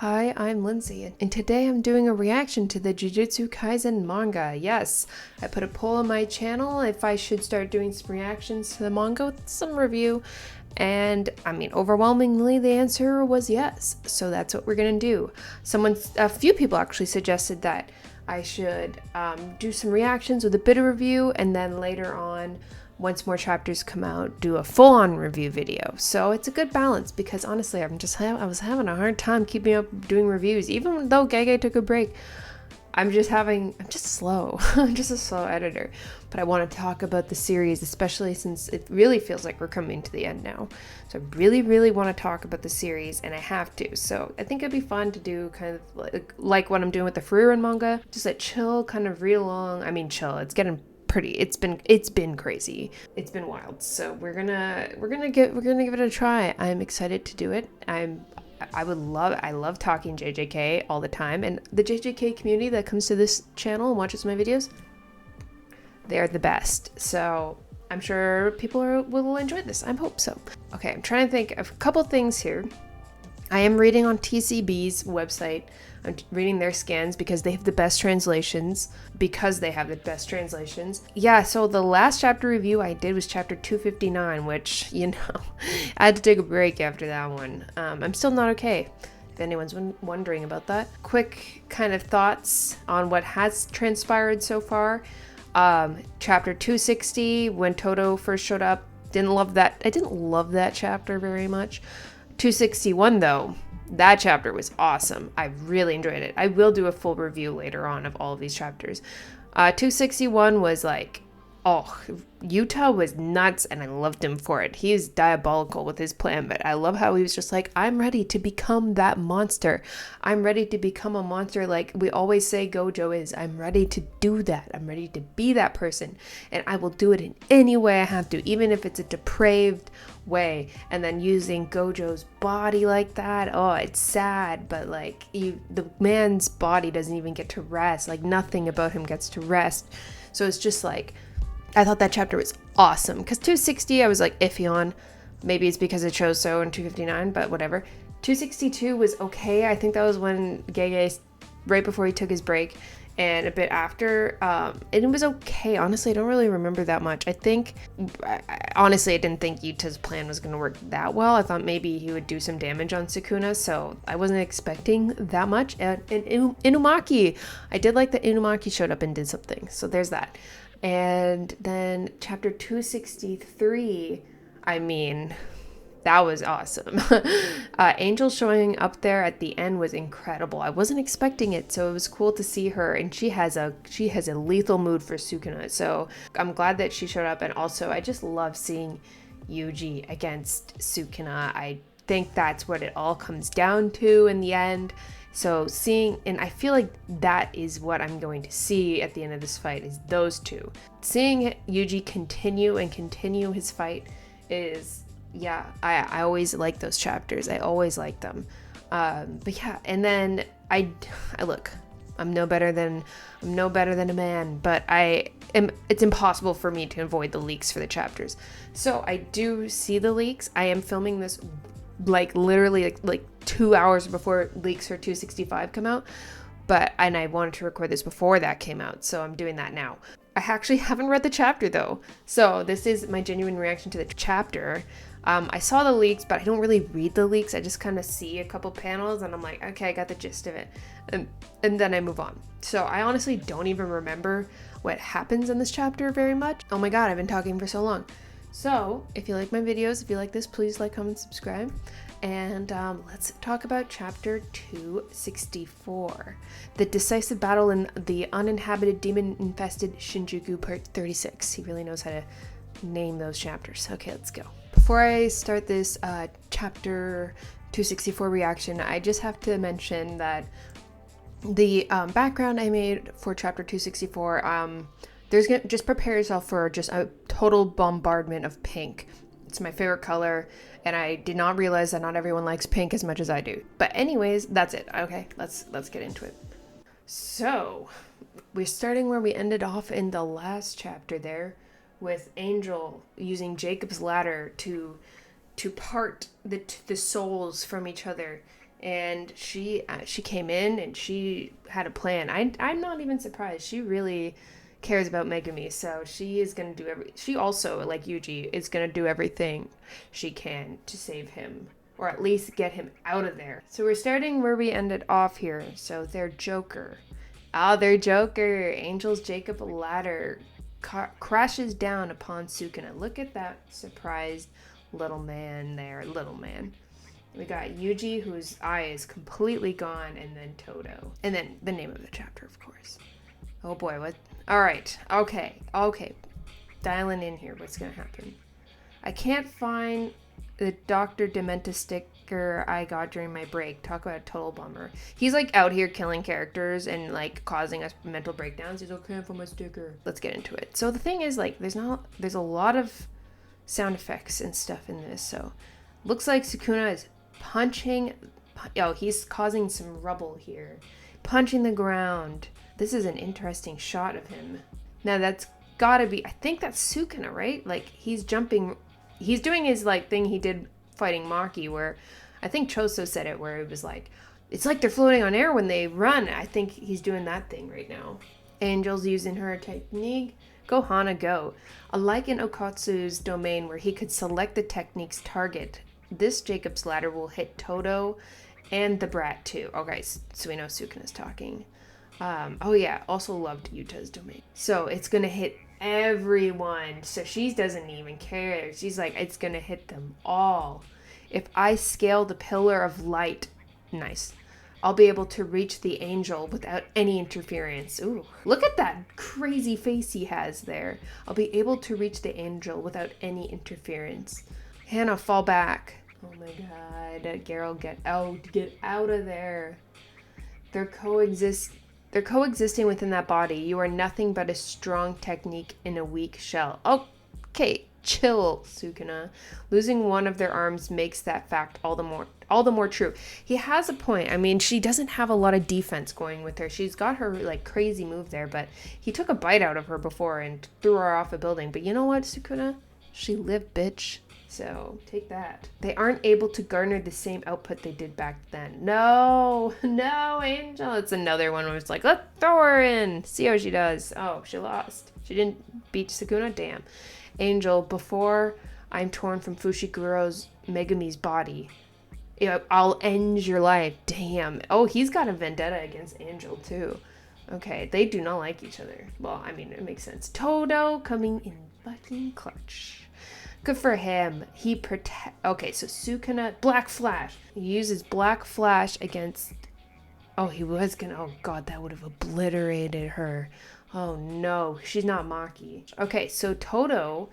Hi, I'm Lindsay, and today I'm doing a reaction to the Jujutsu Kaisen manga. Yes, I put a poll on my channel if I should start doing some reactions to the manga with some review, and I mean, overwhelmingly the answer was yes, so that's what we're gonna do. A few people actually suggested that I should do some reactions with a bit of review, and then later on, once more chapters come out, do a full-on review video. So it's a good balance because honestly, I was having a hard time keeping up doing reviews, even though Gege took a break. I'm just slow. I'm just a slow editor. But I want to talk about the series, especially since it really feels like we're coming to the end now. So I really, really want to talk about the series, and I have to. So I think it'd be fun to do kind of like what I'm doing with the Free-Run manga. Just a chill, kind of read along. I mean, chill. It's getting pretty. It's been crazy. It's been wild. So we're gonna give it a try. I'm excited to do it. I love talking JJK all the time, and the JJK community that comes to this channel and watches my videos, they are the best. So I'm sure people will enjoy this. I hope so. Okay, I'm trying to think of a couple things here. I am reading on TCB's website. I'm reading their scans because they have the best translations. Yeah, so the last chapter review I did was chapter 259, which, I had to take a break after that one. I'm still not okay, if anyone's wondering about that. Quick kind of thoughts on what has transpired so far. Chapter 260, when Toto first showed up, didn't love that. I didn't love that chapter very much. 261 though, that chapter was awesome. I really enjoyed it. I will do a full review later on of all of these chapters. 261 was like, oh, Utah was nuts, and I loved him for it. He is diabolical with his plan, but I love how he was just like, I'm ready to become that monster. I'm ready to become a monster like we always say Gojo is. I'm ready to do that. I'm ready to be that person, and I will do it in any way I have to, even if it's a depraved way. And then using Gojo's body like that, oh, it's sad, but like the man's body doesn't even get to rest. Like nothing about him gets to rest. So it's just like, I thought that chapter was awesome, because 260 I was like iffy on. Maybe it's because it chose so in 259, but whatever. 262 was okay. I think that was when Gege, right before he took his break, and a bit after, and it was okay. Honestly, I don't really remember that much. Honestly, I didn't think Yuta's plan was going to work that well. I thought maybe he would do some damage on Sukuna, so I wasn't expecting that much. And Inumaki, I did like that Inumaki showed up and did something, so there's that. And then chapter 263, I mean, that was awesome. Angel showing up there at the end was incredible. I wasn't expecting it, so it was cool to see her, and she has a lethal mood for Sukuna. So I'm glad that she showed up, and also I just love seeing Yuji against Sukuna. I think that's what it all comes down to in the end. So and I feel like that is what I'm going to see at the end of this fight, is those two. Seeing Yuji continue his fight is, yeah, I always like those chapters. I always like them. But yeah, and then I look, I'm no better than a man, but it's impossible for me to avoid the leaks for the chapters. So I do see the leaks. I am filming this like literally like 2 hours before leaks for 265 come out, and I wanted to record this before that came out, so I'm doing that now. I actually haven't read the chapter though, so this is my genuine reaction to the chapter. I saw the leaks, but I don't really read the leaks. I just kind of see a couple panels and I'm like, okay, I got the gist of it, and then I move on. So I honestly don't even remember what happens in this chapter very much. Oh my god, I've been talking for so long. So if you like my videos, if you like this, please like, comment, subscribe. And let's talk about chapter 264, the decisive battle in the uninhabited demon-infested Shinjuku, part 36. He really knows how to name those chapters. Okay, let's go. Before I start this chapter 264 reaction, I just have to mention that the background I made for chapter 264, just prepare yourself for just a total bombardment of pink. It's my favorite color, and I did not realize that not everyone likes pink as much as I do. But anyways, that's it. Okay, let's get into it. So, we're starting where we ended off in the last chapter there, with Angel using Jacob's ladder to part the souls from each other And she came in and she had a plan. I'm not even surprised. She really cares about Megumi, so she is gonna she also, like Yuji, is gonna do everything she can to save him, or at least get him out of there. So we're starting where we ended off here. So their Joker. Their Joker. Angel's Jacob ladder crashes down upon Sukuna. Look at that surprised little man there. Little man. We got Yuji, whose eye is completely gone, and then Todo. And then the name of the chapter, of course. Oh boy, what? Alright, okay. Dialing in here, what's gonna happen? I can't find the Dr. Dementa sticker I got during my break. Talk about a total bummer. He's like out here killing characters and like causing us mental breakdowns. He's okay for my sticker. Let's get into it. So the thing is, like, there's a lot of sound effects and stuff in this, so looks like Sukuna is punching. He's causing some rubble here. Punching the ground. This is an interesting shot of him. Now that's gotta be, I think that's Sukuna, right? Like, he's jumping, he's doing his like thing he did fighting Maki, where I think Choso said it, where it was like, it's like they're floating on air when they run. I think he's doing that thing right now. Angel's using her technique. Go Hana, go. Unlike in Okatsu's domain where he could select the technique's target, this Jacob's ladder will hit Todo and the brat too. Okay, so we know Sukuna's talking. Oh yeah, also loved Yuta's domain. So it's gonna hit everyone. So she doesn't even care. She's like, it's gonna hit them all. If I scale the pillar of light, nice, I'll be able to reach the angel without any interference. Ooh, look at that crazy face he has there. I'll be able to reach the angel without any interference. Hannah, fall back. Oh my god, Geralt, get out of there. They're coexisting within that body. You are nothing but a strong technique in a weak shell. Okay, chill, Sukuna. Losing one of their arms makes that fact all the more true. He has a point. I mean, she doesn't have a lot of defense going with her. She's got her like crazy move there, but he took a bite out of her before and threw her off a building. But you know what, Sukuna? She lived, bitch. So take that. They aren't able to garner the same output they did back then. No, Angel. It's another one where it's like, let's throw her in. See how she does. Oh, she lost. She didn't beat Sukuna? Damn. Angel, before I'm torn from Fushiguro's Megumi's body, I'll end your life. Damn. Oh, he's got a vendetta against Angel too. Okay, they do not like each other. Well, I mean, it makes sense. Todo coming in fucking clutch. Good for him. Okay, so Sukuna, Black Flash. He uses Black Flash against... Oh, he was gonna... Oh, God, that would have obliterated her. Oh, no. She's not Maki. Okay, so Todo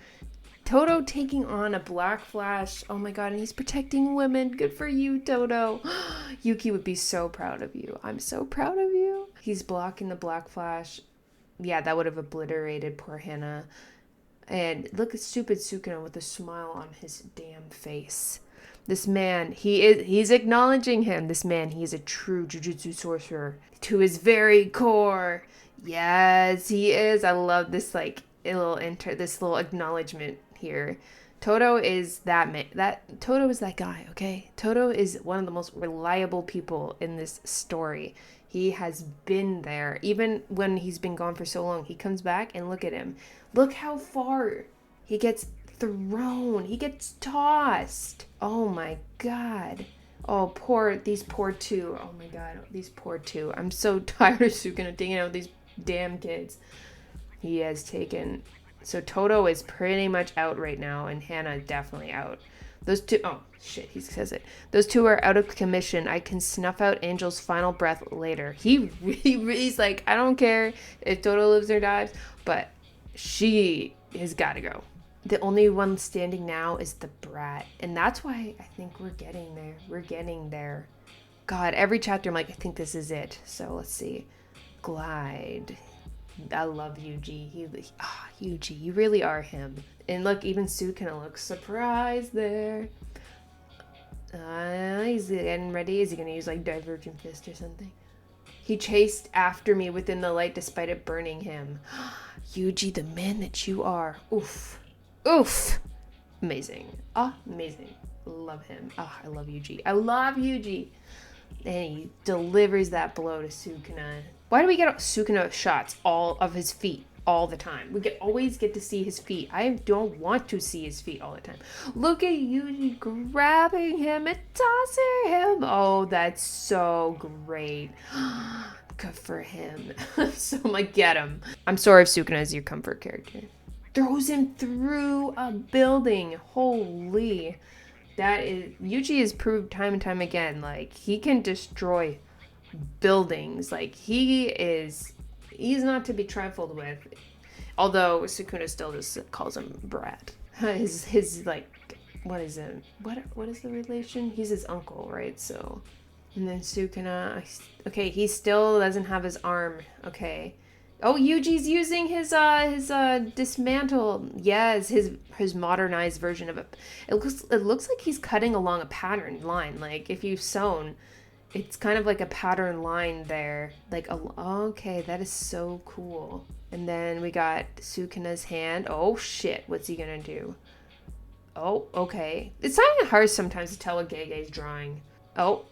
taking on a Black Flash. Oh, my God, and he's protecting women. Good for you, Todo. Yuki would be so proud of you. I'm so proud of you. He's blocking the Black Flash. Yeah, that would have obliterated poor Hannah. And look at stupid Sukuna with a smile on his damn face. This man, he's acknowledging him. This man, he is a true Jujutsu sorcerer to his very core. Yes, he is. I love this like this little acknowledgement here. Todo is that man. Todo is that guy, okay? Todo is one of the most reliable people in this story. He has been there. Even when he's been gone for so long, he comes back and look at him. Look how far he gets thrown. He gets tossed. Oh my god. Oh, these poor two. Oh my god, these poor two. I'm so tired of Sukuna digging out these damn kids. He has taken... So Todo is pretty much out right now, and Hannah definitely out. Those two... Oh, shit, he says it. Those two are out of commission. I can snuff out Angel's final breath later. He's like, I don't care if Todo lives or dies, but she has got to go. The only one standing now is the brat. And that's why I think we're getting there. We're getting there. God, every chapter I'm like, I think this is it. So let's see. Glide. I love Yuji. Yuji, you really are him. And look, even Sukuna looks surprised there. He's getting ready. Is he going to use like Divergent Fist or something? He chased after me within the light despite it burning him. Yuji, the man that you are. Oof. Oof. Amazing. Amazing. Love him. I love Yuji. I love Yuji. And he delivers that blow to Sukuna. Why do we get Sukuna shots all of his feet all the time? We always get to see his feet. I don't want to see his feet all the time. Look at Yuji grabbing him and tossing him. Oh, that's so great. Good for him. So I'm like, get him. I'm sorry if Sukuna is your comfort character. Throws him through a building. Holy. Yuji has proved time and time again, like, he can destroy buildings. Like, he's not to be trifled with. Although Sukuna still just calls him brat. His like, what is it? What is the relation? He's his uncle, right? So, and then Sukuna, okay, he still doesn't have his arm. Okay. Oh, Yuji's using his dismantle. Yes, his modernized version of it. It looks like he's cutting along a pattern line. Like, if you've sewn, it's kind of like a pattern line there. Like, okay, that is so cool. And then we got Sukuna's hand. Oh shit, what's he gonna do? Oh, okay. It's kind of hard sometimes to tell what Gege's drawing. Oh,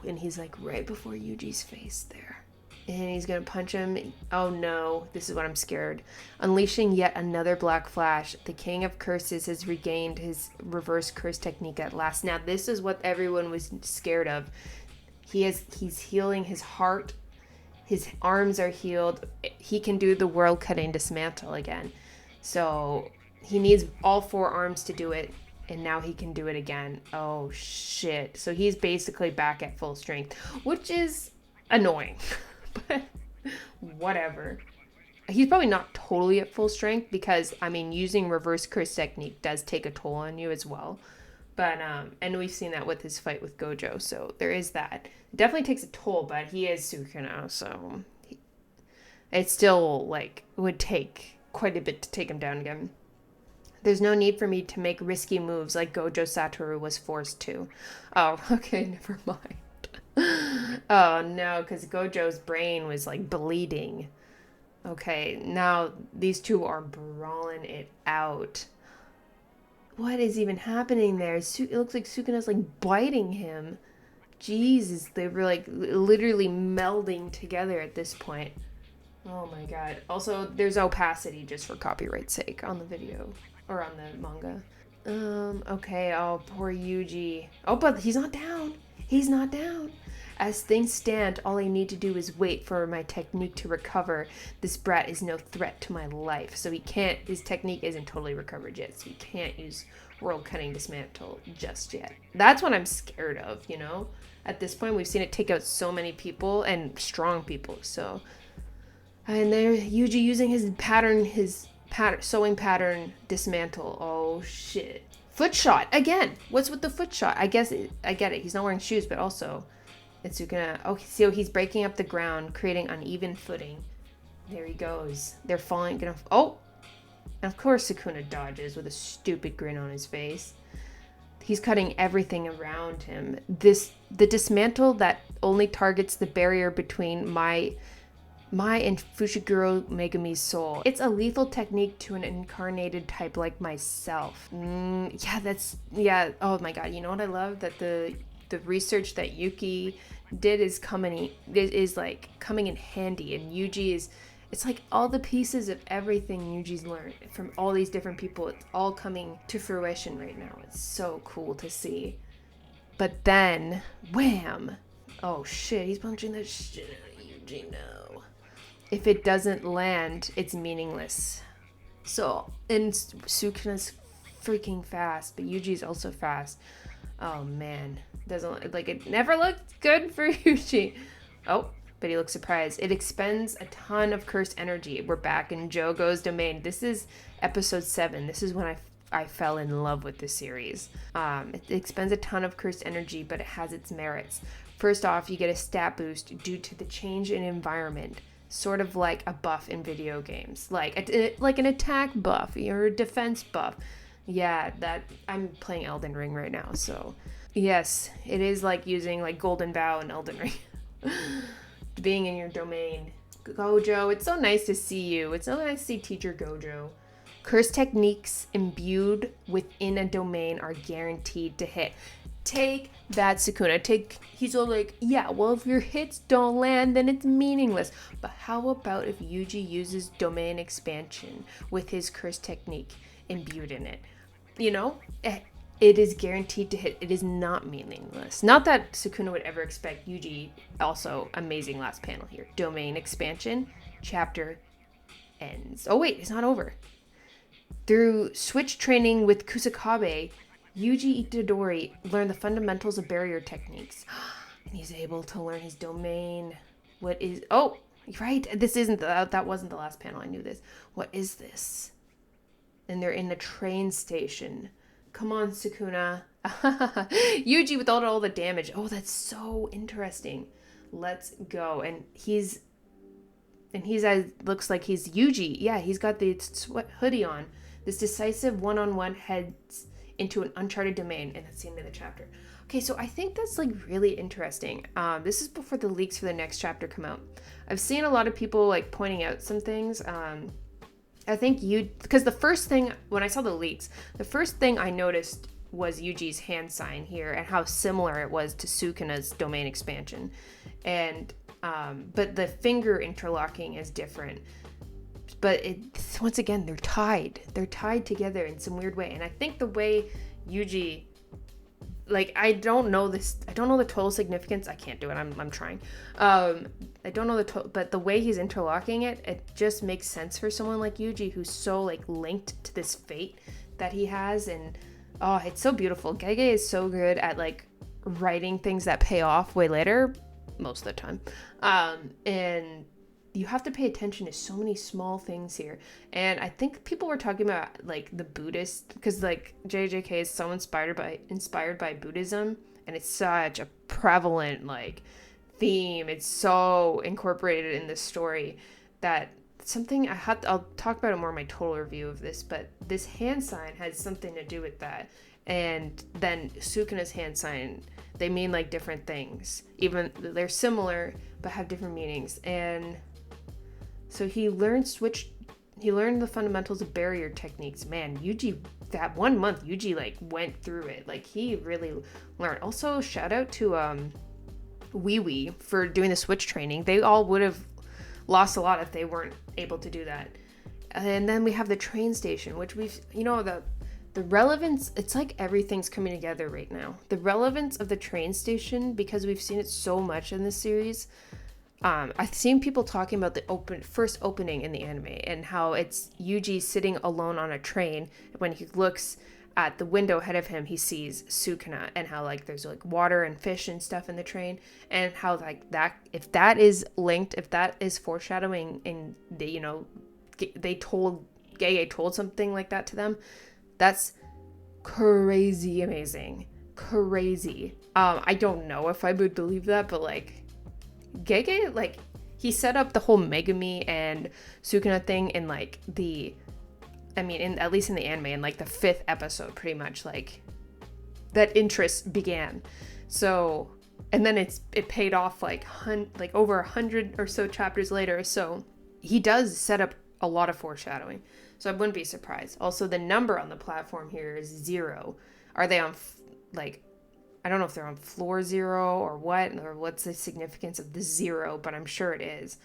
and he's like right before Yuji's face there. And he's going to punch him. Oh no, this is what I'm scared. Unleashing yet another black flash. The King of Curses has regained his reverse curse technique at last. Now, this is what everyone was scared of. He's healing his heart. His arms are healed. He can do the world cutting dismantle again. So he needs all 4 arms to do it. And now he can do it again. Oh shit. So he's basically back at full strength, which is annoying. But whatever. He's probably not totally at full strength because, I mean, using reverse curse technique does take a toll on you as well. But, and we've seen that with his fight with Gojo, so there is that. It definitely takes a toll, but he is Sukuna, so it still, like, would take quite a bit to take him down again. There's no need for me to make risky moves like Gojo Satoru was forced to. Oh, okay, never mind. Oh no, because Gojo's brain was like bleeding. Okay, now these two are brawling it out. What is even happening there? It looks like Sukuna's like biting him. Jesus, they were like literally melding together at this point. Oh my god. Also, there's opacity just for copyright's sake on the video or on the manga. Okay, oh, poor Yuji. Oh, but he's not down. He's not down. As things stand, all I need to do is wait for my technique to recover. This brat is no threat to my life. So his technique isn't totally recovered yet, so he can't use world cutting dismantle just yet. That's what I'm scared of, you know? At this point, we've seen it take out so many people and strong people, so. And there, Yuji using his sewing pattern dismantle. Oh shit. Foot shot, again. What's with the foot shot? I get it. He's not wearing shoes, but also. It's gonna. Okay, so he's breaking up the ground, creating uneven footing. There he goes. They're falling. Oh, and of course Sukuna dodges with a stupid grin on his face. He's cutting everything around him. The dismantle that only targets the barrier between my and Fushiguro Megami's soul. It's a lethal technique to an incarnated type like myself. Yeah. Oh my god. You know what I love? That the research that Yuki did is coming in handy, and Yuji it's like all the pieces of everything Yuji's learned from all these different people, it's all coming to fruition right now. It's so cool to see. But then, wham! Oh shit, he's punching the shit out of Yuji now. If it doesn't land, it's meaningless. So, and Sukuna's freaking fast, but Yuji's also fast. Oh man, it never looked good for Yuji. Oh, but he looks surprised. It expends a ton of cursed energy. We're back in Jogo's domain. This is episode 7. This is when I fell in love with this series. It expends a ton of cursed energy, but it has its merits. First off, you get a stat boost due to the change in environment, sort of like a buff in video games, like an attack buff or a defense buff. Yeah, that I'm playing Elden Ring right now, so yes, it is like using like Golden Bow in Elden Ring. Being in your domain. Gojo, it's so nice to see you. It's so nice to see Teacher Gojo. Curse techniques imbued within a domain are guaranteed to hit. Take that, Sukuna. He's all like, yeah, well, if your hits don't land, then it's meaningless. But how about if Yuji uses domain expansion with his curse technique imbued in it? You know, it is guaranteed to hit. It is not meaningless. Not that Sukuna would ever expect Yuji. Also, amazing last panel here. Domain expansion, chapter ends. Oh wait, it's not over. Through switch training with Kusakabe, Yuji Itadori learned the fundamentals of barrier techniques. And he's able to learn his domain. What is... Oh, right. This isn't... That wasn't the last panel. I knew this. What is this? And they're in the train station. Come on, Sukuna. Yuji with all the damage. Oh, that's so interesting. Let's go. And he's looks like he's Yuji. Yeah, he's got the hoodie on. This decisive one-on-one heads into an uncharted domain, and that's the end of the chapter. Okay, so I think that's like really interesting. This is before the leaks for the next chapter come out. I've seen a lot of people like pointing out some things. I think because the first thing when I saw the leaks, the first thing I noticed was Yuji's hand sign here and how similar it was to Sukuna's domain expansion, and but the finger interlocking is different. But once again, they're tied. They're tied together in some weird way. And I think the way Yuji, like, I don't know the total significance. I can't do it. I'm trying. I don't know but the way he's interlocking it just makes sense for someone like Yuji who's so like linked to this fate that he has. And oh, it's so beautiful. Gege is so good at like writing things that pay off way later, most of the time. And you have to pay attention to so many small things here. And I think people were talking about like the Buddhist, because like JJK is so inspired by Buddhism, and it's such a prevalent like theme. It's so incorporated in this story that something I'll talk about it more in my total review of this, but this hand sign has something to do with that. And then Sukuna's hand sign, they mean like different things. Even they're similar but have different meanings. And so he learned the fundamentals of barrier techniques. Man, Yuji, that 1 month, Yuji like went through it. Like he really learned. Also, shout out to Wee Wee for doing the switch training. They all would have lost a lot if they weren't able to do that. And then we have the train station, which the relevance, it's like everything's coming together right now. The relevance of the train station, because we've seen it so much in this series. I've seen people talking about the first opening in the anime and how it's Yuji sitting alone on a train. When he looks at the window ahead of him, he sees Sukuna, and how like there's like water and fish and stuff in the train, and how like that, if that is linked, if that is foreshadowing, and Gege told something like that to them, that's crazy amazing. Crazy. I don't know if I would believe that, but like Gege, like, he set up the whole Megumi and Sukuna thing in like at least in the anime, in like the 5th episode, pretty much, like that interest began. So, and then it paid off like over 100 or so chapters later. So he does set up a lot of foreshadowing. So I wouldn't be surprised. Also, the number on the platform here is 0. Are they on I don't know if they're on floor 0 or what's the significance of the 0, but I'm sure it is.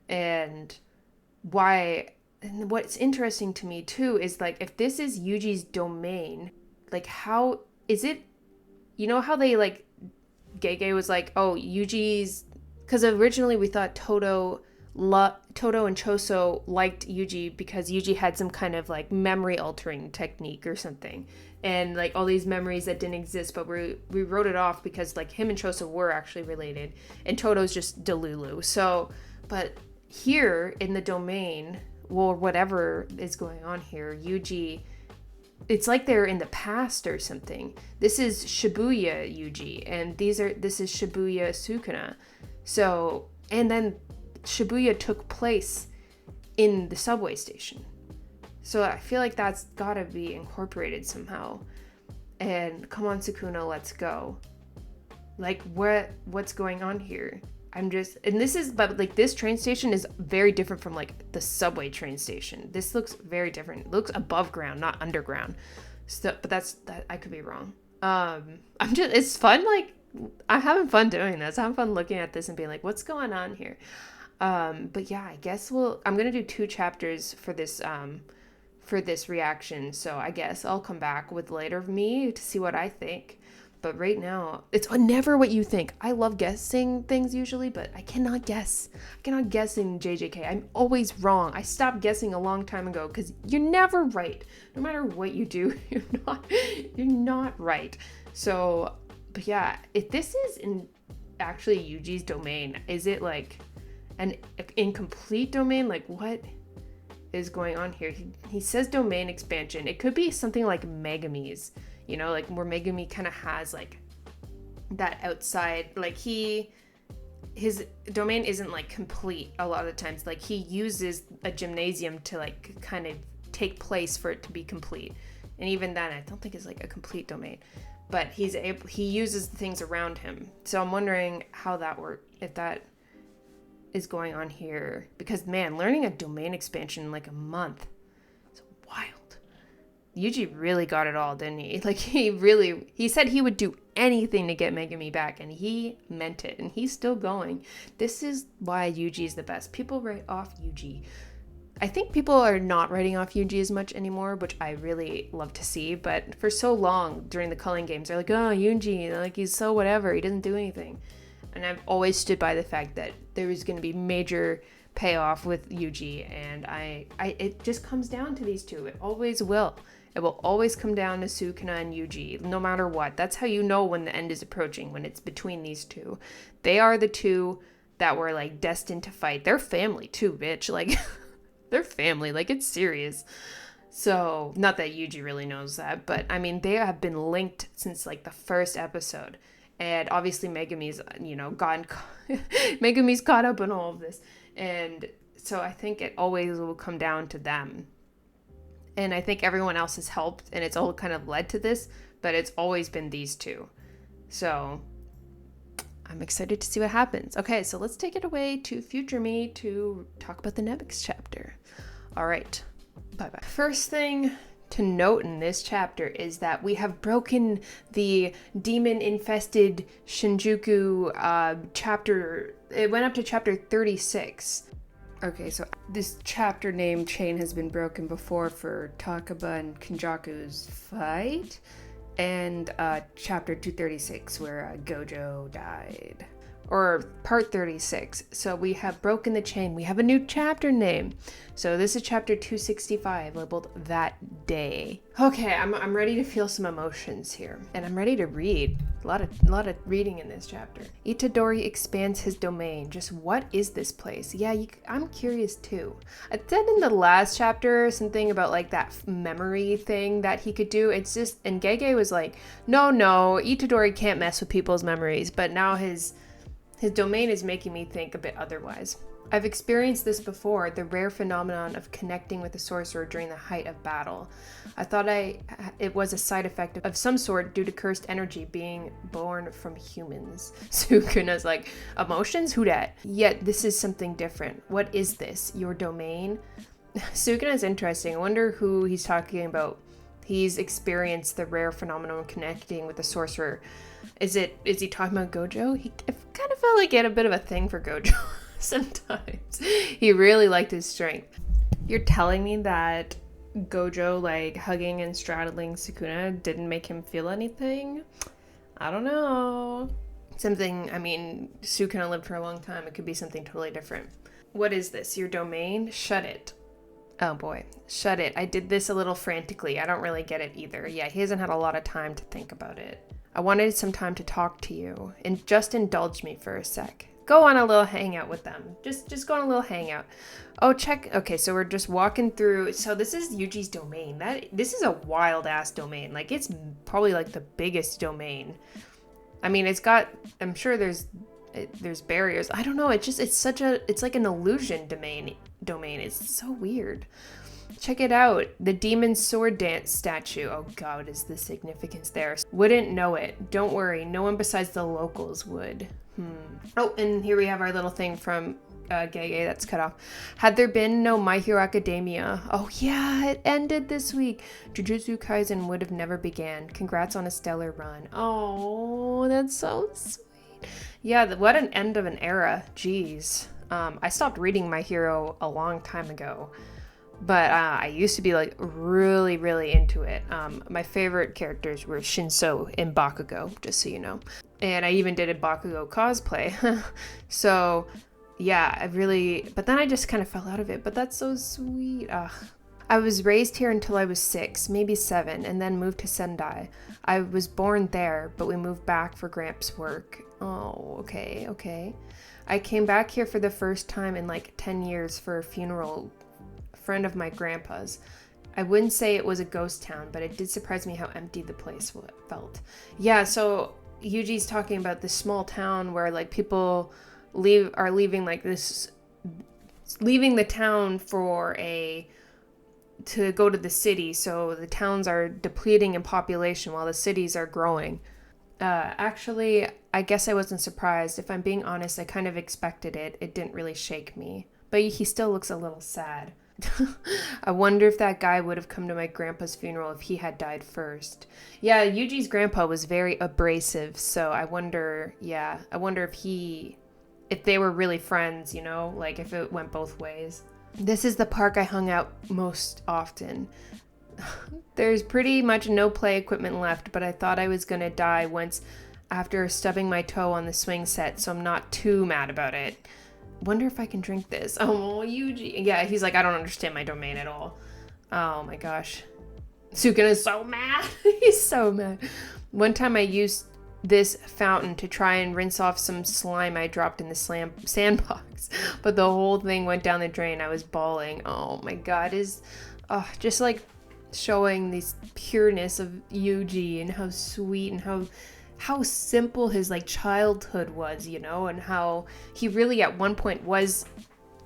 And what's interesting to me too is like, if this is Yuji's domain, like how is it, how they like, Gege was like, oh, Yuji's, because originally we thought Todo and Choso liked Yuji because Yuji had some kind of like memory altering technique or something, and like all these memories that didn't exist, but we wrote it off because like him and Choso were actually related, and Toto's just Delulu. So, but here in the domain, well, whatever is going on here, Yuji, it's like they're in the past or something. This is Shibuya Yuji, and this is Shibuya Sukuna. So, and then Shibuya took place in the subway station. So I feel like that's gotta be incorporated somehow. And come on, Sukuna, let's go. Like, what's going on here? But like this train station is very different from like the subway train station. This looks very different. It looks above ground, not underground. So, but that I could be wrong. It's fun, like, I'm having fun doing this. I'm having fun looking at this and being like, what's going on here? But yeah, I guess I'm gonna do 2 chapters for this reaction. So I guess I'll come back with later of me to see what I think. But right now, it's never what you think. I love guessing things usually, but I cannot guess. I cannot guess in JJK. I'm always wrong. I stopped guessing a long time ago because you're never right. No matter what you do, you're not right. So, but yeah, if this is actually Yuji's domain, is it like an incomplete domain? Like, what is going on here? He says domain expansion. It could be something like Megumi's. You know, like where Megumi kind of has like that outside, like his domain isn't like complete a lot of the times. Like he uses a gymnasium to like kind of take place for it to be complete. And even then, I don't think it's like a complete domain, but he uses the things around him. So I'm wondering how that works, if that is going on here, because man, learning a domain expansion in like a month, it's wild. Yuji really got it all, didn't he? Like, he said he would do anything to get Megumi back, and he meant it, and he's still going. This is why Yuji is the best. People write off Yuji. I think people are not writing off Yuji as much anymore, which I really love to see, but for so long during the culling games, they're like, oh, Yuji, like, he's so whatever, he doesn't do anything. And I've always stood by the fact that there was going to be major payoff with Yuji, and it just comes down to these two. It always will. It will always come down to Sukuna and Yuji, no matter what. That's how you know when the end is approaching, when it's between these two. They are the two that were, like, destined to fight. They're family, too, bitch. Like, they're family. Like, it's serious. So, not that Yuji really knows that, but, I mean, they have been linked since, like, the first episode. And obviously Megumi's, Megumi's caught up in all of this. And so I think it always will come down to them. And I think everyone else has helped, and it's all kind of led to this, but it's always been these two. So I'm excited to see what happens. Okay, so let's take it away to future me to talk about the next chapter. All right, bye-bye. First thing to note in this chapter is that we have broken the demon-infested Shinjuku chapter. It went up to chapter 36. Okay, so this chapter name chain has been broken before for Takaba and Kenjaku's fight, and chapter 236 where Gojo died, or part 36. So we have broken the chain. We have a new chapter name. So this is chapter 265, labeled That Day. Okay, I'm ready to feel some emotions here, and I'm ready to read. A lot of reading in this chapter. Itadori expands his domain. Just what is this place? Yeah, I'm curious too. I said in the last chapter something about like that memory thing that he could do. It's just, and Gege was like, no, Itadori can't mess with people's memories, but now his domain is making me think a bit otherwise. I've experienced this before, the rare phenomenon of connecting with a sorcerer during the height of battle. I thought it was a side effect of some sort due to cursed energy being born from humans. Sukuna's like, emotions? Who dat? Yet this is something different. What is this? Your domain? Sukuna's interesting. I wonder who he's talking about. He's experienced the rare phenomenon of connecting with a sorcerer. Is he talking about Gojo? I kind of felt like he had a bit of a thing for Gojo. Sometimes he really liked his strength. You're telling me that Gojo like hugging and straddling Sukuna didn't make him feel anything? I don't know. I mean, Sukuna lived for a long time. It could be something totally different. What is this? Your domain? Shut it. Oh boy, shut it. I did this a little frantically. I don't really get it either. Yeah, he hasn't had a lot of time to think about it. I wanted some time to talk to you, and just indulge me for a sec. Go on a little hangout with them. Just go on a little hangout. Oh, okay, so we're just walking through. So this is Yuji's domain. This is a wild ass domain. Like, it's probably like the biggest domain. I mean, I'm sure there's barriers. I don't know. It's like an illusion domain. It's so weird. Check it out. The demon sword dance statue. Oh god, what is the significance there? Wouldn't know it. Don't worry. No one besides the locals would. Oh, and here we have our little thing from Gege, that's cut off. Had there been no My Hero Academia, oh yeah, it ended this week. Jujutsu Kaisen would have never began. Congrats on a stellar run. Oh, that's so sweet. Yeah, what an end of an era. Jeez. I stopped reading My Hero a long time ago, but I used to be like really, really into it. My favorite characters were Shinso and Bakugo, just so you know. And I even did a Bakugo cosplay. So yeah, but then I just kind of fell out of it, but that's so sweet. I was raised here until I was 6, maybe 7, and then moved to Sendai. I was born there, but we moved back for Gramps' work. Oh, okay. I came back here for the first time in like 10 years for a funeral, a friend of my grandpa's. I wouldn't say it was a ghost town, but it did surprise me how empty the place felt. Yeah, so Yuji's talking about this small town where like people are leaving like this, leaving the town to go to the city. So the towns are depleting in population while the cities are growing. Actually, I guess I wasn't surprised. If I'm being honest, I kind of expected it. It didn't really shake me. But he still looks a little sad. I wonder if that guy would have come to my grandpa's funeral if he had died first. Yeah, Yuji's grandpa was very abrasive, so I wonder if they were really friends, you know, like if it went both ways. This is the park I hung out most often. There's pretty much no play equipment left, but I thought I was gonna die once after stubbing my toe on the swing set, so I'm not too mad about it. Wonder if I can drink this. Oh, Yuji. Yeah, he's like, I don't understand my domain at all. Oh my gosh. Sukuna is so mad. He's so mad. One time I used this fountain to try and rinse off some slime I dropped in the sandbox, but the whole thing went down the drain. I was bawling. Oh my god. Just like showing this pureness of Yuji and how sweet and how simple his like childhood was, you know, and how he really at one point was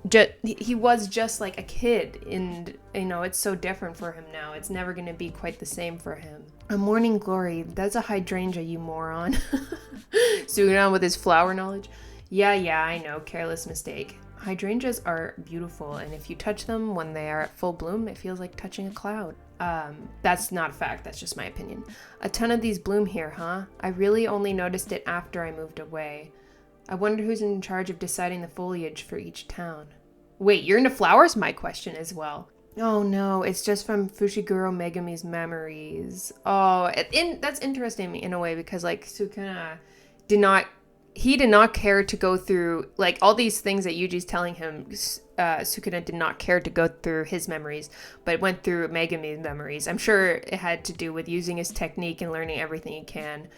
just like a kid, and you know, it's so different for him now. It's never going to be quite the same for him. A morning glory, that's a hydrangea, you moron. Sukuna with his flower knowledge. Yeah, I know, careless mistake. Hydrangeas are beautiful, and if you touch them when they are at full bloom, it feels like touching a cloud. That's not a fact, that's just my opinion. A ton of these bloom here, huh? I really only noticed it after I moved away. I wonder who's in charge of deciding the foliage for each town. Wait, you're into flowers? My question as well. Oh no, it's just from Fushiguro Megami's memories. Oh, that's interesting in a way, because like Sukuna did not care to go through like all these things that Yuji's telling him. Sukuna did not care to go through his memories, but went through Megami's memories. I'm sure it had to do with using his technique and learning everything he can.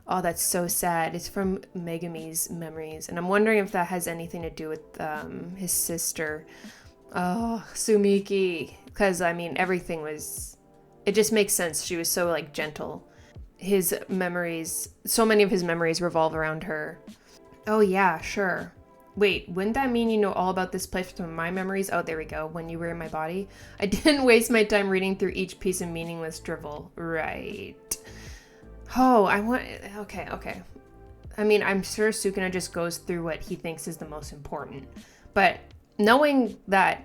Oh, that's so sad. It's from Megami's memories, and I'm wondering if that has anything to do with his sister. Oh, Sumiki, because I mean it just makes sense. She was so like gentle. So many of his memories revolve around her. Oh yeah, sure. Wait, wouldn't that mean you know all about this place from my memories? Oh, there we go. When you were in my body. I didn't waste my time reading through each piece of meaningless drivel. Right. Oh, okay. I mean, I'm sure Sukuna just goes through what he thinks is the most important. But knowing that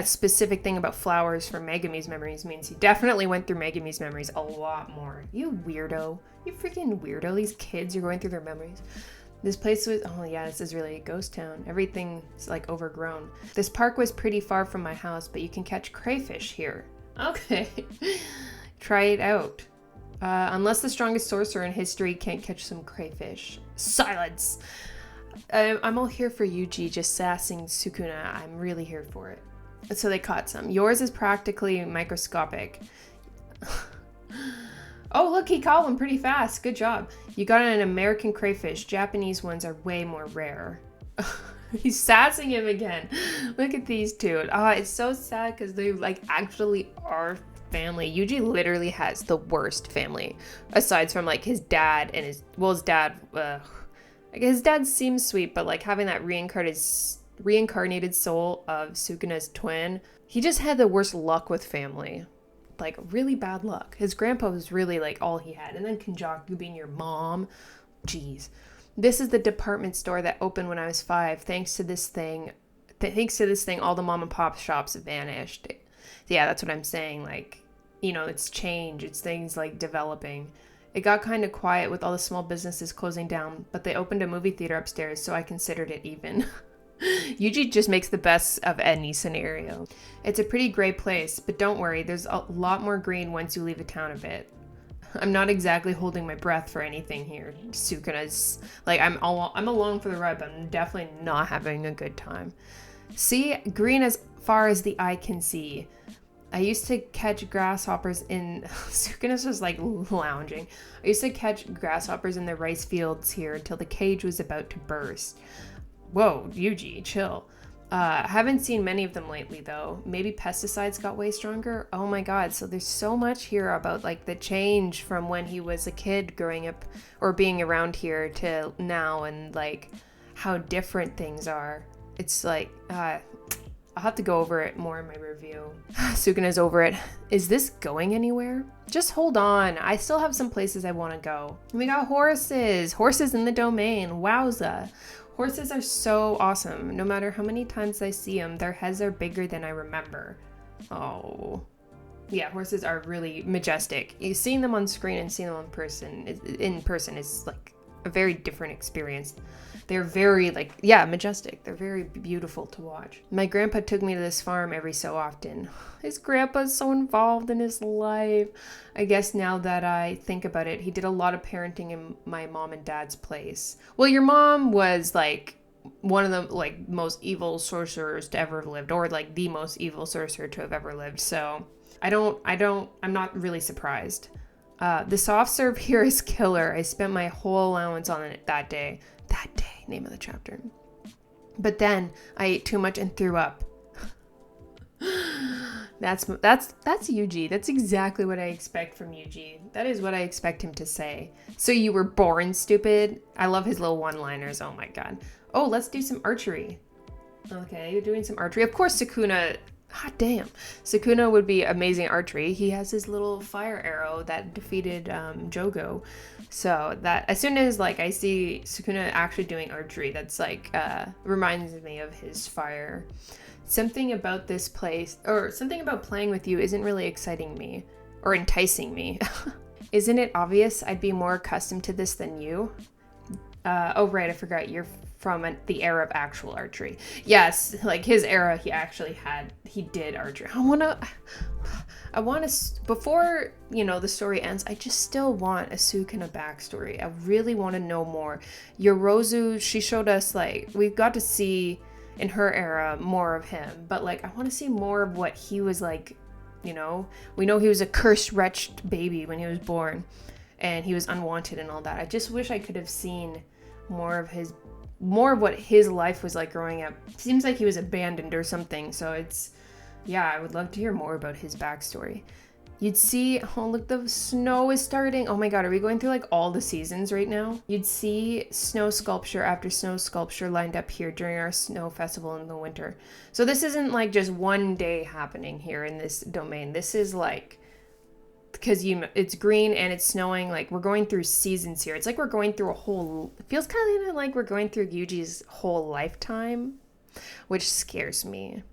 specific thing about flowers from Megami's memories means he definitely went through Megami's memories a lot more. You weirdo. You freaking weirdo. These kids, you're going through their memories. This place was, oh yeah, this is really a ghost town. Everything's like overgrown. This park was pretty far from my house, but you can catch crayfish here. Okay. Try it out. Unless the strongest sorcerer in history can't catch some crayfish. Silence! I'm all here for Yuji just sassing Sukuna. I'm really here for it. So they caught some. Yours is practically microscopic. Oh, look, he caught one pretty fast. Good job. You got an American crayfish. Japanese ones are way more rare. He's sassing him again. Look at these two. It's so sad because they like actually are family. Yuji literally has the worst family, aside from like his dad and his dad. His dad seems sweet, but like having that reincarnated soul of Sukuna's twin, he just had the worst luck with family. Like really bad luck. His grandpa was really like all he had, and then Kenjaku being your mom. Jeez. This is the department store that opened when I was 5. Thanks to this thing, all the mom and pop shops have vanished. Yeah, that's what I'm saying. Like, it's change. It's things like developing. It got kind of quiet with all the small businesses closing down, but they opened a movie theater upstairs, so I considered it even. Yuji just makes the best of any scenario. It's a pretty gray place, but don't worry, there's a lot more green once you leave the town a bit. I'm not exactly holding my breath for anything here. Sukuna's like, I'm along for the ride, but I'm definitely not having a good time. See, green as far as the eye can see. I used to catch grasshoppers in... Sukuna's just like lounging. I used to catch grasshoppers in the rice fields here until the cage was about to burst. Whoa, Yuji, chill. Haven't seen many of them lately though. Maybe pesticides got way stronger? Oh my god, so there's so much here about like the change from when he was a kid growing up or being around here to now, and like how different things are. It's like, I'll have to go over it more in my review. Sukuna's over it. Is this going anywhere? Just hold on. I still have some places I want to go. We got horses. Horses in the domain. Wowza. Horses are so awesome. No matter how many times I see them, their heads are bigger than I remember. Oh. Yeah, horses are really majestic. Seeing them on screen and seeing them in person is like a very different experience. They're very majestic. They're very beautiful to watch. My grandpa took me to this farm every so often. His grandpa's so involved in his life. I guess now that I think about it, he did a lot of parenting in my mom and dad's place. Well, your mom was like one of the like most evil sorcerers to ever have lived, or like the most evil sorcerer to have ever lived. So I'm not really surprised. The soft serve here is killer. I spent my whole allowance on it that day. Name of the chapter. But then I ate too much and threw up. That's Yuji. That's exactly what I expect from Yuji. That is what I expect him to say. So you were born stupid? I love his little one-liners. Oh my god. Oh, let's do some archery. Okay, you're doing some archery. Of course, Sukuna. Hot damn. Sukuna would be amazing archery. He has his little fire arrow that defeated Jogo. So that as soon as like I see Sukuna actually doing archery, that's like reminds me of his fire. Something about this place or something about playing with you isn't really exciting me or enticing me. Isn't it obvious I'd be more accustomed to this than you? Oh right, I forgot you're from the era of actual archery. Yes, like his era, he did archery. I want to, before, the story ends, I just still want a Sukuna backstory. I really want to know more. Yorozu, she showed us, like, we got to see in her era more of him, but like, I want to see more of what he was like, we know he was a cursed, wretched baby when he was born, and he was unwanted and all that. I just wish I could have seen more of what his life was like growing up. Seems like he was abandoned or something, so I would love to hear more about his backstory. You'd see, oh look, the snow is starting. Oh my god, are we going through like all the seasons right now? You'd see snow sculpture after snow sculpture lined up here during our snow festival in the winter. So this isn't like just one day happening here in this domain. This is like, because it's green and it's snowing, like we're going through seasons here. It's like we're going through it feels kind of like we're going through Yuji's whole lifetime, which scares me.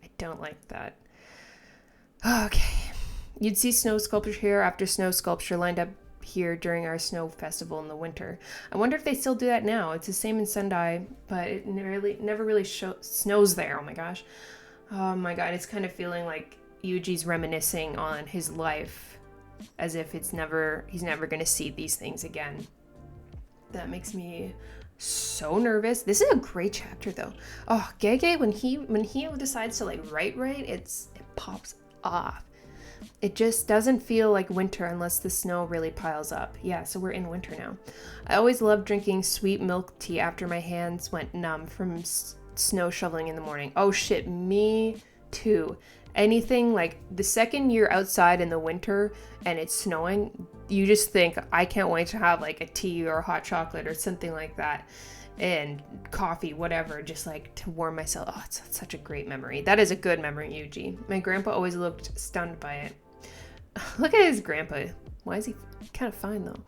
I don't like that. Okay. You'd see snow sculpture here after snow sculpture lined up here during our snow festival in the winter. I wonder if they still do that now. It's the same in Sendai, but it never really snows there. Oh my gosh. Oh my god, it's kind of feeling like Yuji's reminiscing on his life as if he's never going to see these things again. That makes me so nervous. This is a great chapter though. Oh, Gege, when he decides to like write it pops off. It just doesn't feel like winter unless the snow really piles up. Yeah, so we're in winter now. I always loved drinking sweet milk tea after my hands went numb from snow shoveling in the morning. Oh shit, me too. Anything like the second you're outside in the winter and it's snowing, you just think, I can't wait to have like a tea or a hot chocolate or something like that, and coffee, whatever, just like to warm myself. Oh, it's such a great memory. That is a good memory, Yuji. My grandpa always looked stunned by it. Look at his grandpa. Why is he kind of fine though?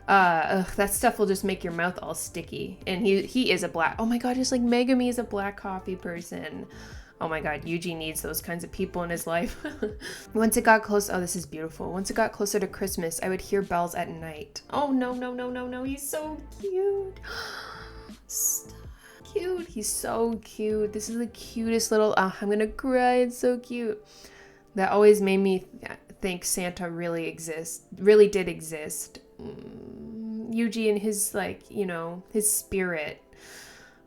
That stuff will just make your mouth all sticky. And he is a black, oh my god, just like Megami is a black coffee person. Oh my god, Yuji needs those kinds of people in his life. Once it got close, oh, this is beautiful. Once it got closer to Christmas, I would hear bells at night. Oh, no, no, no, no, no, he's so cute. Stop. Cute, he's so cute. This is the cutest little, I'm gonna cry, it's so cute. That always made me think Santa really did exist. Yuji and his, like, you know, his spirit.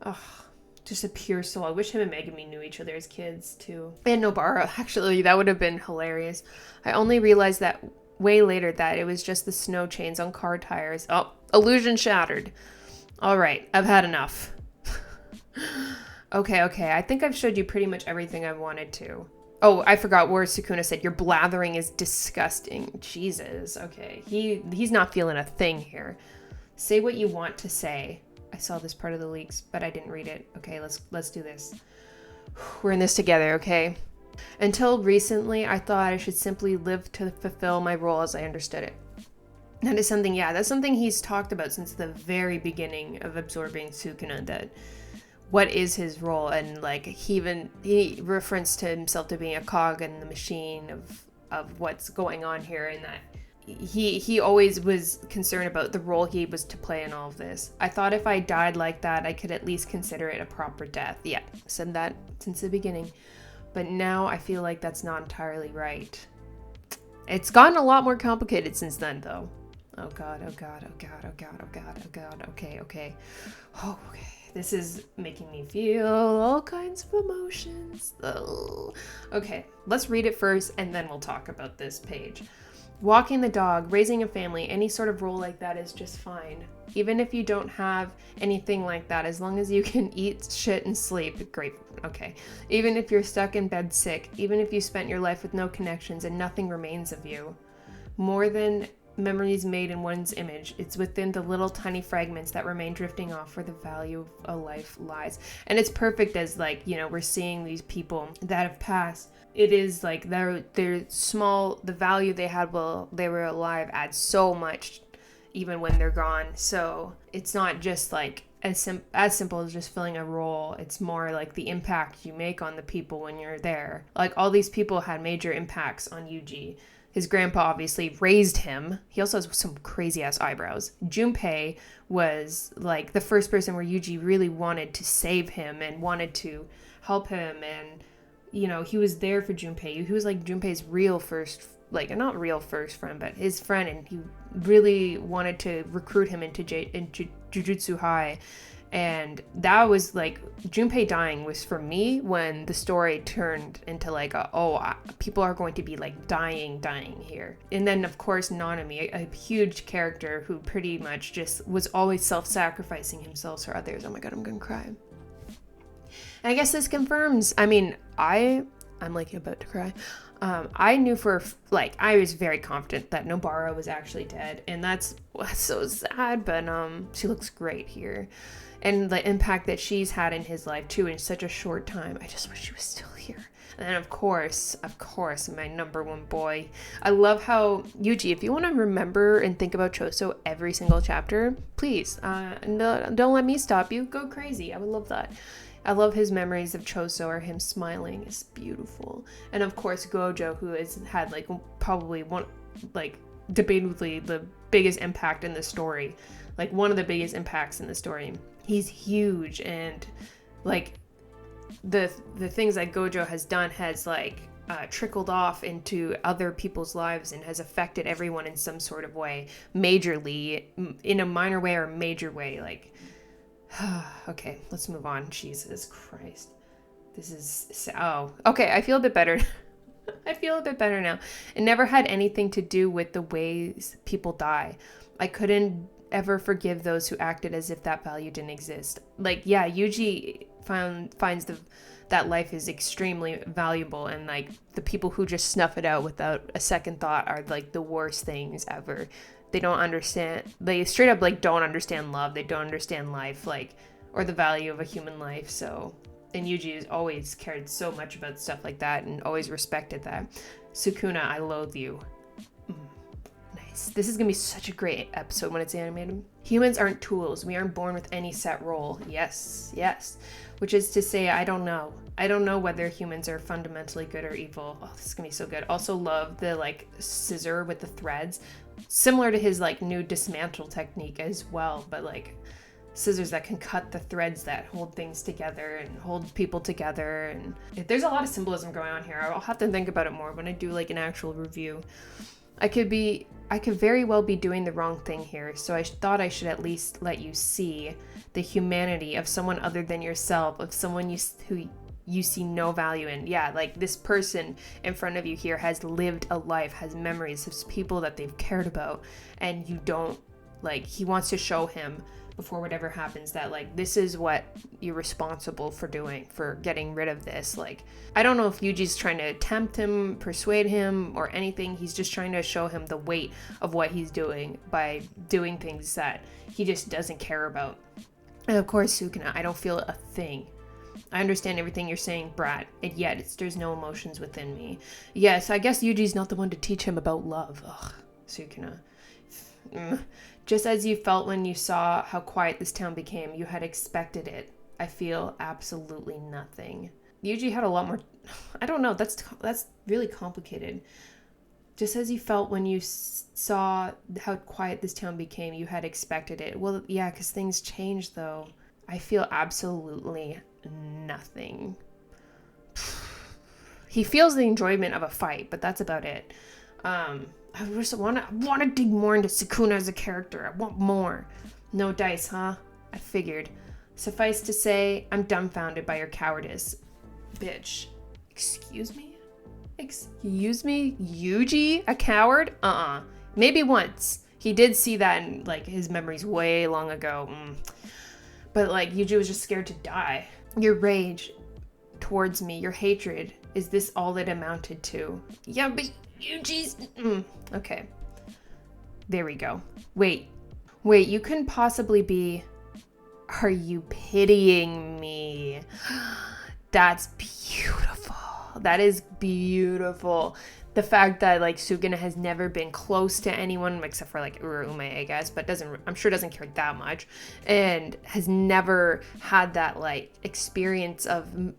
Oh, just a pure soul. I wish him and Megami knew each other as kids too. And Nobara, actually, that would have been hilarious. I only realized that way later that it was just the snow chains on car tires. Oh, illusion shattered. All right, I've had enough. Okay, I think I've showed you pretty much everything I wanted to. Oh, I forgot where Sukuna said, your blathering is disgusting. Jesus, okay. He's not feeling a thing here. Say what you want to say. I saw this part of the leaks, but I didn't read it. Okay, let's do this. We're in this together, okay? Until recently, I thought I should simply live to fulfill my role as I understood it. That is something, yeah, that's something he's talked about since the very beginning of absorbing Sukuna, that what is his role, and like he referenced to himself to being a cog in the machine of what's going on here, and that he always was concerned about the role he was to play in all of this. I thought if I died like that, I could at least consider it a proper death. Yeah, said that since the beginning. But now I feel like that's not entirely right. It's gotten a lot more complicated since then, though. Oh god, oh god, oh god, oh god, oh god, oh god. Okay. Oh, okay. This is making me feel all kinds of emotions. Ugh. Okay, let's read it first and then we'll talk about this page. Walking the dog, raising a family, any sort of role like that is just fine. Even if you don't have anything like that, as long as you can eat, shit, and sleep, great. Okay. Even if you're stuck in bed sick, even if you spent your life with no connections and nothing remains of you. More than memories made in one's image, it's within the little tiny fragments that remain drifting off where the value of a life lies. And it's perfect as, like, you know, we're seeing these people that have passed. It is like they're small, the value they had while they were alive adds so much even when they're gone. So it's not just like as simple as just filling a role. It's more like the impact you make on the people when you're there. Like, all these people had major impacts on Yuji. His grandpa obviously raised him. He also has some crazy ass eyebrows. Junpei was like the first person where Yuji really wanted to save him and wanted to help him, and you know, he was there for Junpei. He was like Junpei's real first, like, not real first friend, but his friend, and he really wanted to recruit him into Jujutsu High. And that was like, Junpei dying was for me when the story turned into like people are going to be like dying here. And then of course Nanami, a huge character who pretty much just was always self-sacrificing himself for others. Oh my god, I'm gonna cry. And I guess this confirms, I mean, I'm like about to cry. I knew I was very confident that Nobara was actually dead, and that's so sad, but she looks great here. And the impact that she's had in his life too in such a short time. I just wish she was still here. And then of course, my number one boy. I love how Yuji, if you want to remember and think about Choso every single chapter, please, don't let me stop you. Go crazy. I would love that. I love his memories of Choso, or him smiling. It's beautiful. And of course Gojo, who has had like probably one, like debatably the biggest impact in the story. Like one of the biggest impacts in the story. He's huge, and like the things that Gojo has done has like trickled off into other people's lives and has affected everyone in some sort of way, majorly, in a minor way or major way. Like, okay, let's move on. Jesus Christ, this is okay. I feel a bit better. I feel a bit better now. It never had anything to do with the ways people die. I couldn't ever forgive those who acted as if that value didn't exist. Like, yeah, Yuji finds that life is extremely valuable, and like the people who just snuff it out without a second thought are like the worst things ever. They don't understand, they straight up like don't understand love, they don't understand life, like, or the value of a human life. So, and Yuji has always cared so much about stuff like that and always respected that. Sukuna, I loathe you. This is gonna be such a great episode when it's animated. Humans aren't tools. We aren't born with any set role. Yes, yes. Which is to say, I don't know. I don't know whether humans are fundamentally good or evil. Oh, this is gonna be so good. Also love the like scissor with the threads. Similar to his like new dismantle technique as well, but like scissors that can cut the threads that hold things together and hold people together. And there's a lot of symbolism going on here. I'll have to think about it more when I do like an actual review. I could very well be doing the wrong thing here, so I thought I should at least let you see the humanity of someone other than yourself, of someone who you see no value in. Yeah, like this person in front of you here has lived a life, has memories, has people that they've cared about, and you don't, like, he wants to show him before whatever happens that like this is what you're responsible for doing, for getting rid of this. Like, I don't know if Yuji's trying to tempt him, persuade him, or anything. He's just trying to show him the weight of what he's doing by doing things that he just doesn't care about. And of course, Sukuna, I don't feel a thing. I understand everything you're saying, brat, and yet there's no emotions within me. Yes, I guess Yuji's not the one to teach him about love. Ugh, Sukuna. Just as you felt when you saw how quiet this town became, you had expected it. I feel absolutely nothing. Yuji had a lot more... I don't know, that's really complicated. Just as you felt when you saw how quiet this town became, you had expected it. Well, yeah, because things change, though. I feel absolutely nothing. He feels the enjoyment of a fight, but that's about it. I just want to dig more into Sukuna as a character. I want more. No dice, huh? I figured. Suffice to say, I'm dumbfounded by your cowardice. Bitch. Excuse me? Excuse me? Yuji? A coward? Maybe once. He did see that in, like, his memories way long ago. But, like, Yuji was just scared to die. Your rage towards me, your hatred, is this all it amounted to? Yeah, but Yuji's... Okay. There we go. Wait, you couldn't possibly be... Are you pitying me? That's beautiful. That is beautiful. The fact that, like, Sukuna has never been close to anyone except for, like, Urume, I guess, but I'm sure doesn't care that much, and has never had that, like, experience of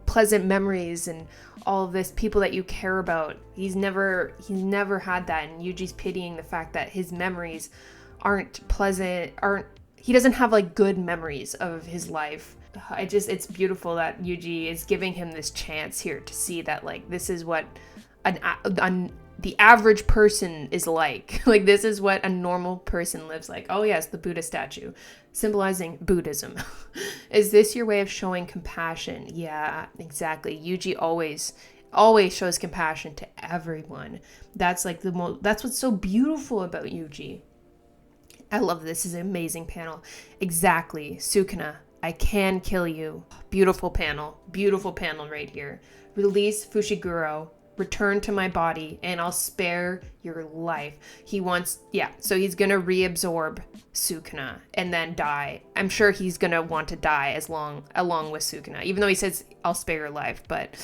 pleasant memories and all of this, people that you care about. He's never had that, and Yuji's pitying the fact that his memories aren't pleasant, he doesn't have, like, good memories of his life. It's beautiful that Yuji is giving him this chance here to see that, like, this is what the average person is like. Like, this is what a normal person lives like. Oh yes, the Buddha statue, symbolizing Buddhism. Is this your way of showing compassion? Yeah, exactly. Yuji always shows compassion to everyone. That's like that's what's so beautiful about Yuji. I love this. This is an amazing panel. Exactly. Sukuna, I can kill you. Beautiful panel right here. Release Fushiguro. Return to my body and I'll spare your life. So he's gonna reabsorb Sukuna and then die. I'm sure he's gonna want to die along with Sukuna, even though he says I'll spare your life, but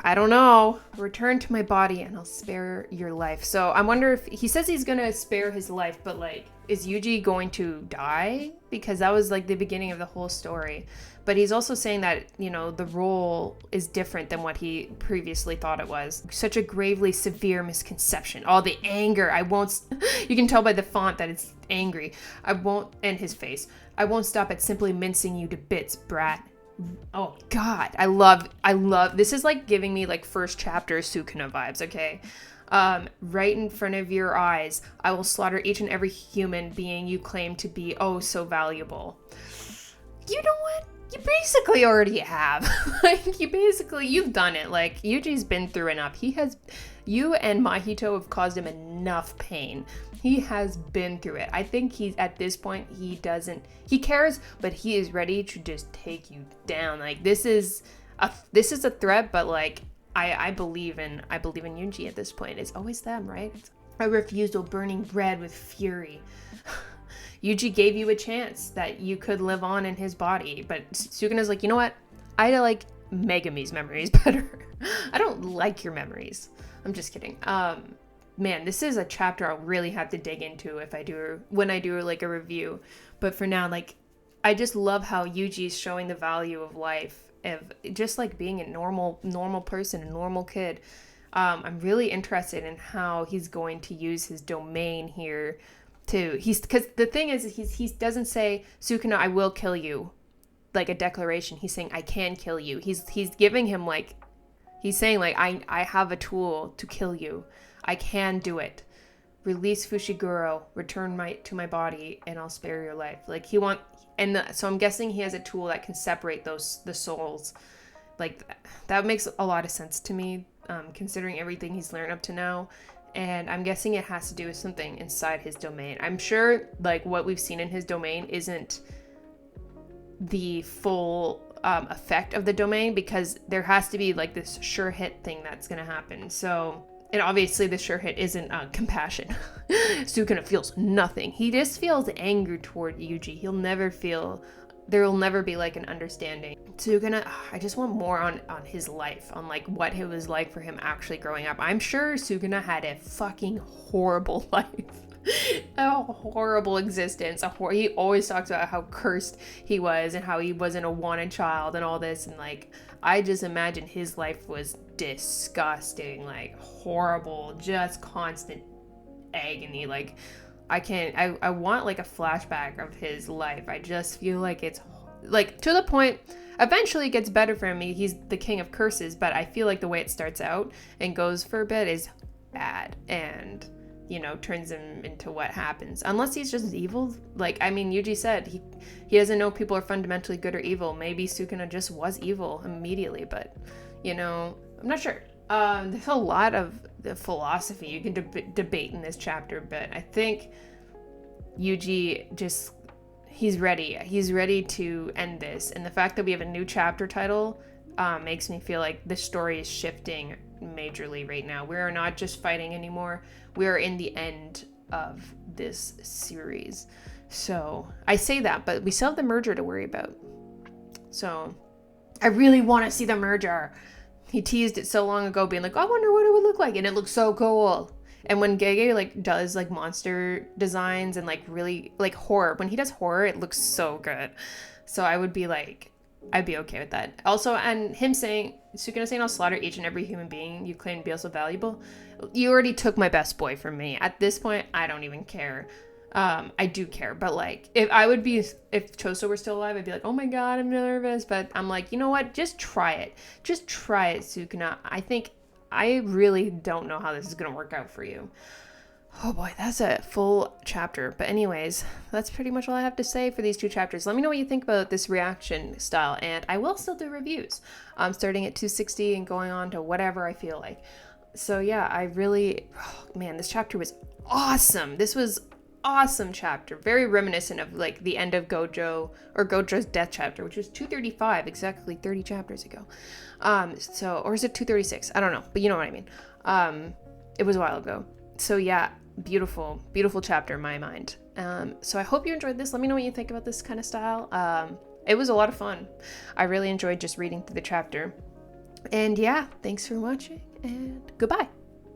I don't know. Return to my body and I'll spare your life. So I wonder if he says he's gonna spare his life, but like, is Yuji going to die? Because that was like the beginning of the whole story. But he's also saying that, you know, the role is different than what he previously thought it was. Such a gravely severe misconception. All the anger. You can tell by the font that it's angry. And his face. I won't stop at simply mincing you to bits, brat. Oh, God. I love, this is like giving me like first chapter Sukuna vibes, okay? Right in front of your eyes, I will slaughter each and every human being you claim to be oh so valuable. You know what? You basically already have. You've done it. Like, Yuji's been through enough. You and Mahito have caused him enough pain. He has been through it. I think at this point, he cares, but he is ready to just take you down. Like, this is a threat, but like, I believe in Yuji at this point. It's always them, right? A refusal burning red with fury. Yuji gave you a chance that you could live on in his body, but Sukuna's like, you know what? I like Megumi's memories better. I don't like your memories. I'm just kidding. man, this is a chapter I'll really have to dig into when I do like a review. But for now, like, I just love how Yuji's showing the value of life, of just like being a normal person, a normal kid. I'm really interested in how he's going to use his domain here because the thing is, he doesn't say, Sukuna, I will kill you, like a declaration. He's saying, I can kill you. He's giving him like, he's saying like, I have a tool to kill you. I can do it. Release Fushiguro, return to my body, and I'll spare your life. Like so I'm guessing he has a tool that can separate the souls. Like that makes a lot of sense to me, considering everything he's learned up to now. And I'm guessing it has to do with something inside his domain. I'm sure like what we've seen in his domain isn't the full effect of the domain, because there has to be like this sure hit thing that's gonna happen. So, and obviously the sure hit isn't compassion. Sukuna feels nothing. He just feels anger toward Yuji. There will never be like an understanding. Sukuna, I just want more on his life, on like what it was like for him actually growing up. I'm sure Sukuna had a fucking horrible life. A horrible existence. He always talks about how cursed he was and how he wasn't a wanted child and all this, and like I just imagine his life was disgusting, like horrible, just constant agony. Like I want like a flashback of his life. I just feel like it's like to the point eventually it gets better for him. He's the king of curses, but I feel like the way it starts out and goes for a bit is bad, and turns him into what happens. Unless he's just evil. Like, I mean, Yuji said he doesn't know people are fundamentally good or evil. Maybe Sukuna just was evil immediately, but, I'm not sure. There's a lot of the philosophy you can debate in this chapter, but I think Yuji he's ready. He's ready to end this. And the fact that we have a new chapter title makes me feel like the story is shifting majorly right now. We are not just fighting anymore. We are in the end of this series. So I say that, but we still have the merger to worry about. So I really want to see the merger. He teased it so long ago, being like, I wonder what it would look like, and it looks so cool. And when Gege like does like monster designs and like really like horror, when he does horror, it looks so good. So I'd be okay with that. Also, and him saying, Sukuna saying, I'll slaughter each and every human being you claim to be also valuable. You already took my best boy from me. At this point, I don't even care. I do care, but like, if Choso were still alive, I'd be like, oh my god, I'm nervous. But I'm like, you know what? Just try it. Just try it, Sukuna. I really don't know how this is gonna work out for you. Oh boy, that's a full chapter. But anyways, that's pretty much all I have to say for these two chapters. Let me know what you think about this reaction style, and I will still do reviews. Starting at 260 and going on to whatever I feel like. So yeah, this chapter was awesome. This was awesome chapter. Very reminiscent of like the end of Gojo's death chapter, which was 235, exactly 30 chapters ago. Or is it 236? I don't know, but you know what I mean. It was a while ago. So yeah, beautiful chapter in my mind. So I hope you enjoyed this. Let me know what you think about this kind of style. It was a lot of fun. I really enjoyed just reading through the chapter. And yeah, thanks for watching, and goodbye.